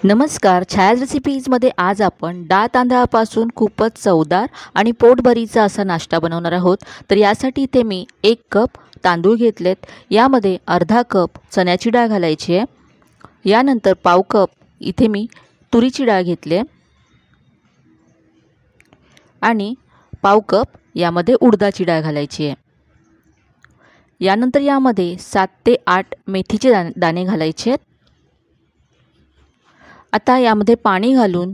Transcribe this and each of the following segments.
नमस्कार. छायाज रेसिपीजमध्ये आज आपण डाळ तांदळापासून खूपच चवदार आणि पोटभरीचा असा नाश्ता बनवणार आहोत. तर यासाठी इथे मी 1 कप तांदूळ घेतलेत. यामध्ये अर्धा कप चण्याची डाळ घालायची आहे. यानंतर पाव कप इथे मी तुरीची डाळ घेतली आहे आणि पाव कप यामध्ये उडदाची डाळ घालायची आहे. यानंतर यामध्ये 7 ते 8 मेथीचे दाणे घालायचे आहेत. आता यामध्ये पाणी घालून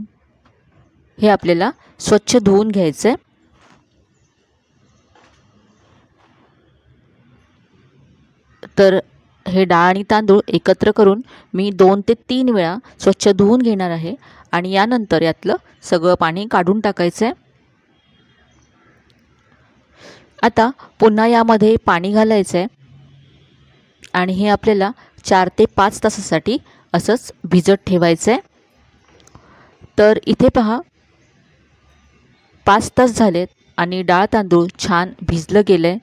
हे आपल्याला स्वच्छ धुवून घ्यायचं आहे. तर हे डाळ आणि तांदूळ एकत्र करून मी 2 ते 3 वेळा स्वच्छ धुवून घेणार आहे आणि यानंतर यातलं सगळं पाणी काढून टाकायचं आहे. आता पुन्हा यामध्ये पाणी घालायचं आहे आणि हे आपल्याला 4 ते 5 तासासाठी असंच भिजत ठेवायचं आहे. तर इथे पहा 5 तास झालेत आणि डाळ तांदूळ छान भिजलं गेलं आहे.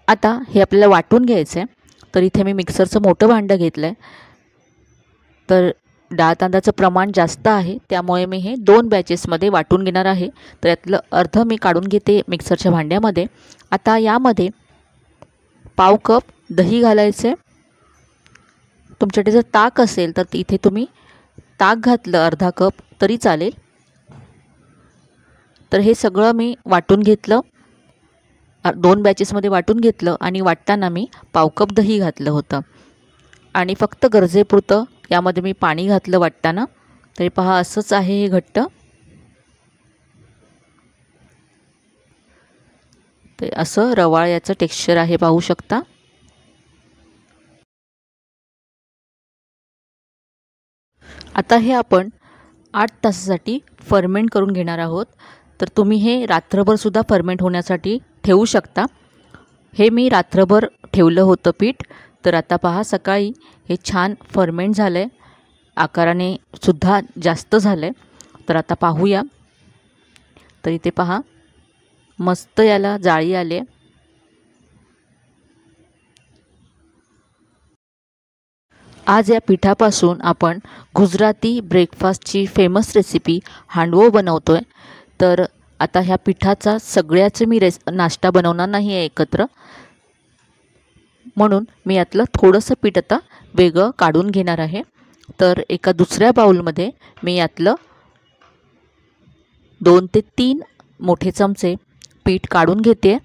आता हे आपल्याला वाटून घ्यायचं आहे. तर इथे मी मिक्सरचं मोठं भांडं घेतलं आहे. तर डाळ तांदळाचं प्रमाण जास्त आहे त्यामुळे मी हे 2 बॅचेसमध्ये वाटून घेणार आहे. तर यातलं अर्धं मी काढून घेते मिक्सरच्या भांड्यामध्ये. आता यामध्ये पाव कप दही घालायचं आहे. तुमच्याकडे जर ताक असेल तर इथे तुम्ही ताक घातलं अर्धा कप तरी चालेल. तर हे सगळं मी वाटून घेतलं. 2 बॅचेसमध्ये वाटून घेतलं आणि वाटताना मी पाव कप दही घातलं होतं आणि फक्त गरजेपुरतं यामध्ये मी पाणी घातलं वाटताना. तरी पहा असंच आहे हे घट्ट. ते असं रवाळ याचं टेक्स्चर आहे पाहू शकता. आता हे आपण 8 तासासाठी फर्मेंट करून घेणार आहोत. तर तुम्ही हे रात्रभर सुद्धा फर्मेंट होण्यासाठी ठेवू शकता. हे मी रात्रभर ठेवलं होतं पीठ. तर आता पहा सकाळी हे छान फर्मेंट झालं आहे. आकाराने सुद्धा जास्त झालं आहे. तर आता पाहूया. तर इथे पहा मस्त याला जाळी आली आहे. आज या पिठापासून आपण गुजराती ब्रेकफास्टची फेमस रेसिपी हांडवो बनवतो आहे. तर आता ह्या पिठाचा सगळ्याचे मी नाश्ता बनवणार नाही आहे एकत्र, म्हणून मी यातलं थोडंसं पीठ आता वेगळं काढून घेणार आहे. तर एका दुसऱ्या बाउलमध्ये मी यातलं 2 ते 3 मोठे चमचे पीठ काढून घेते.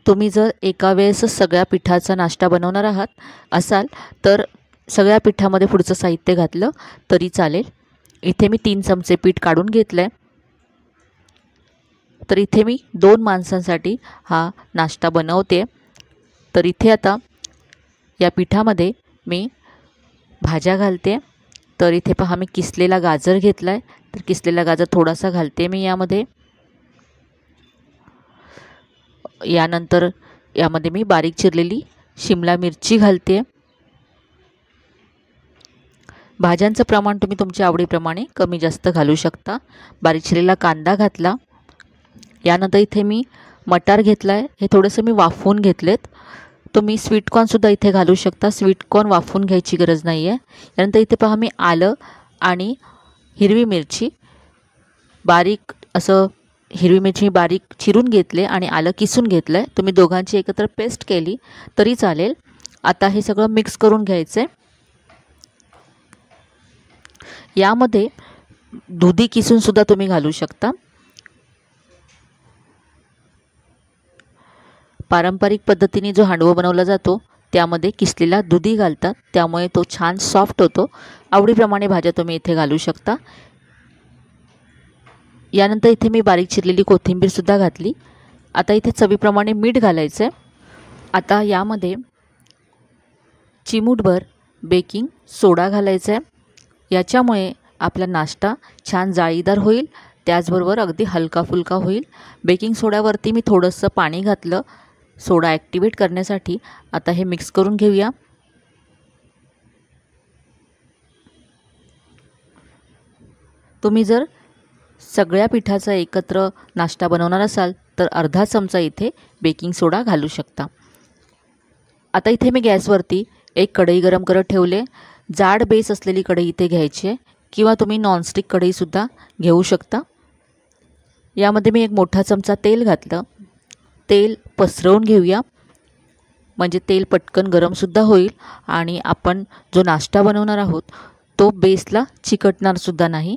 तुम्ही जर एका वेळेस सगळ्या पिठाचा नाश्ता बनवणार आहात असाल तर सगळ्या पिठामध्ये पुढचं साहित्य घातलं तरी चालेल. इथे मी 3 चमचे पीठ काढून घेतलं आहे. तर इथे मी 2 माणसांसाठी हा नाश्ता बनवते. तर इथे आता या पिठामध्ये मी भाज्या घालते. तर इथे पहा मी किसलेला गाजर घेतला आहे. तर किसलेला गाजर थोडासा घालते मी यामध्ये. यानंतर यामध्ये मी बारीक चिरलेली शिमला मिरची घालते. भाज्यांचं प्रमाण तुम्ही तुमच्या आवडीप्रमाणे कमी जास्त घालू शकता. बारीक चिरलेला कांदा घातला. यानंतर इथे मी मटार घेतला आहे. हे थोडंसं मी वाफवून घेतलेत. तुम्ही स्वीटकॉर्नसुद्धा इथे घालू शकता. स्वीटकॉर्न वाफवून घ्यायची गरज नाही आहे. यानंतर इथे पहा मी आलं आणि हिरवी मिरची बारीक असं हिरवी मिरची बारीक चिरून घेतले आणि आलं किसून घेतलं आहे. तुम्ही दोघांची एकत्र पेस्ट केली तरी चालेल. आता हे सगळं मिक्स करून घ्यायचं आहे. यामध्ये दुधी किसूनसुद्धा तुम्ही घालू शकता. पारंपरिक पद्धतीने जो हांडवो बनवला जातो त्यामध्ये किसलेला दुधी घालतात, त्यामुळे तो छान सॉफ्ट होतो. आवडीप्रमाणे भाज्या तुम्ही इथे घालू शकता. यानंतर इथे मी बारीक चिरलेली कोथिंबीरसुद्धा घातली. आता इथे चवीप्रमाणे मीठ घालायचं आहे. आता यामध्ये चिमूटभर बेकिंग सोडा घालायचा आहे. याच्यामुळे आपला नाश्ता छान जाळीदार होईल, त्याचबरोबर अगदी हलका फुलका होईल. बेकिंग सोड्यावरती मी थोडंसं पाणी घातलं सोडा ॲक्टिवेट करण्यासाठी. आता हे मिक्स करून घेऊया. तुम्ही जर सगळ्या पिठाचा एकत्र नाश्ता बनवणार असाल तर अर्धा चमचा इथे बेकिंग सोडा घालू शकता. आता इथे मी गॅसवरती एक कढई गरम करत ठेवले। जाड बेस असलेली कढई इथे घ्यायची आहे किंवा तुम्ही नॉनस्टिक कढईसुद्धा घेऊ शकता। यामध्ये मी एक मोठा चमचा तेल घातलं। तेल पसरवून घेऊया, म्हणजे तेल पटकन गरमसुद्धा होईल आणि आपण जो नाश्ता बनवणार आहोत तो बेसला चिकटणारसुद्धा नाही।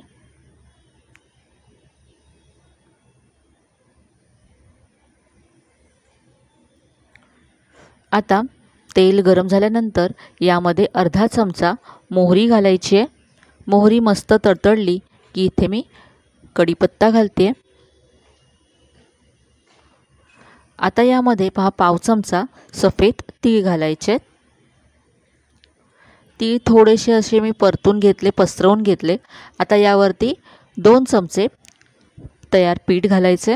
आता तेल गरम झाल्यानंतर यामध्ये अर्धा चमचा मोहरी घालायची आहे। मोहरी मस्त तडतडली की इथे मी कढीपत्ता घालते। आता यामध्ये पहा पाव चमचा सफेद तीळ घालायचे। तीळ थोडेसे असे मी परतून घेतले, पसरवून घेतले। आता यावरती 2 चमचे तयार पीठ घालायचे।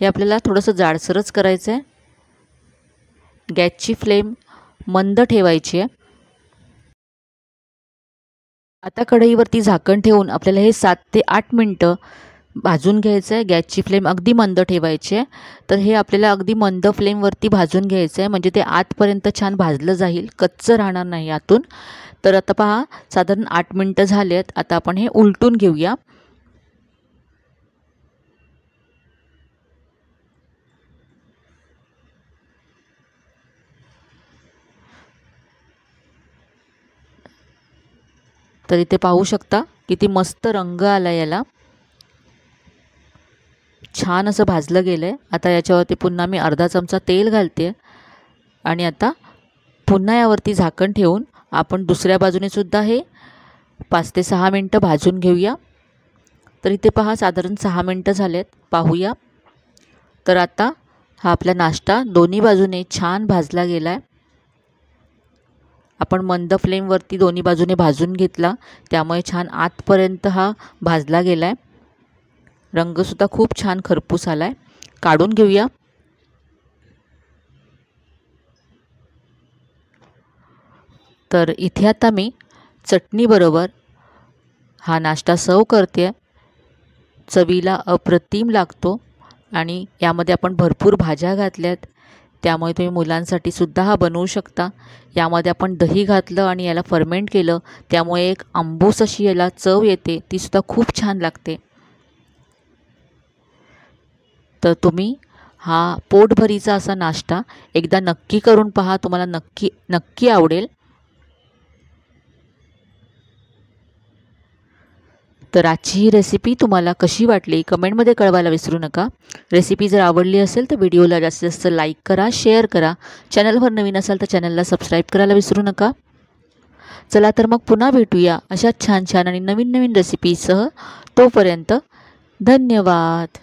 हे आपल्याला थोडंसं जाडसरच करायचं आहे। गॅसची फ्लेम मंद ठेवायची आहे। आता कढईवरती झाकण ठेवून आपल्याला हे 7 ते 8 मिनटं भाजून घ्यायचं आहे। गॅसची फ्लेम अगदी मंद ठेवायची आहे। तर हे आपल्याला अगदी मंद फ्लेमवरती भाजून घ्यायचं आहे, म्हणजे ते आतपर्यंत छान भाजलं जाईल, कच्चं राहणार नाही आतून। तर आता पहा साधारण 8 मिनटं झालेत। आता आपण हे उलटून घेऊया। तर इथे पाहू शकता किती मस्त रंग आला याला, छान असं भाजलं गेलं आहे। आता याच्यावरती पुन्हा मी अर्धा चमचा तेल घालते आणि आता पुन्हा यावरती झाकण ठेवून आपण दुसऱ्या बाजूने सुद्धा हे 5 ते 6 मिनटं भाजून घेऊया। तर इथे पहा साधारण 6 मिनटं झालेत, पाहूया। तर आता हा आपला नाश्ता दोन्ही बाजूने छान भाजला गेला आहे। आपण मंद फ्लेमवरती दोन्ही बाजूने भाजून घेतला, त्यामुळे छान आतपर्यंत हा भाजला गेला आहे। रंगसुद्धा खूप छान खरपूस आला आहे। काढून घेऊया। तर इथे आता मी चटणीबरोबर हा नाश्ता सर्व करते। चवीला अप्रतिम लागतो आणि यामध्ये आपण भरपूर भाज्या घातल्यात, त्यामुळे तुम्ही मुलांसाठी सुद्धा हा बनवू शकता। यामध्ये आपण दही घातलं आणि याला फर्मेंट केलं, त्यामुळे एक आंबूस अशी याला चव येते, ती सुद्धा खूप छान लागते। तर तुम्ही हा पोटभरीचा असा नाश्ता एकदा नक्की करून पहा, तुम्हाला नक्की आवडेल। तर आजची ही रेसिपी तुम्हाला कशी वाटली कमेंटमध्ये कळवायला विसरू नका। रेसिपी जर आवडली असेल तर व्हिडिओला जास्तीत जास्त लाईक करा, शेअर करा। चॅनलवर नवीन असाल तर चॅनलला सबस्क्राईब करायला विसरू नका। चला तर मग पुन्हा भेटूया अशा छान छान आणि नवीन नवीन रेसिपीसह। तोपर्यंत धन्यवाद।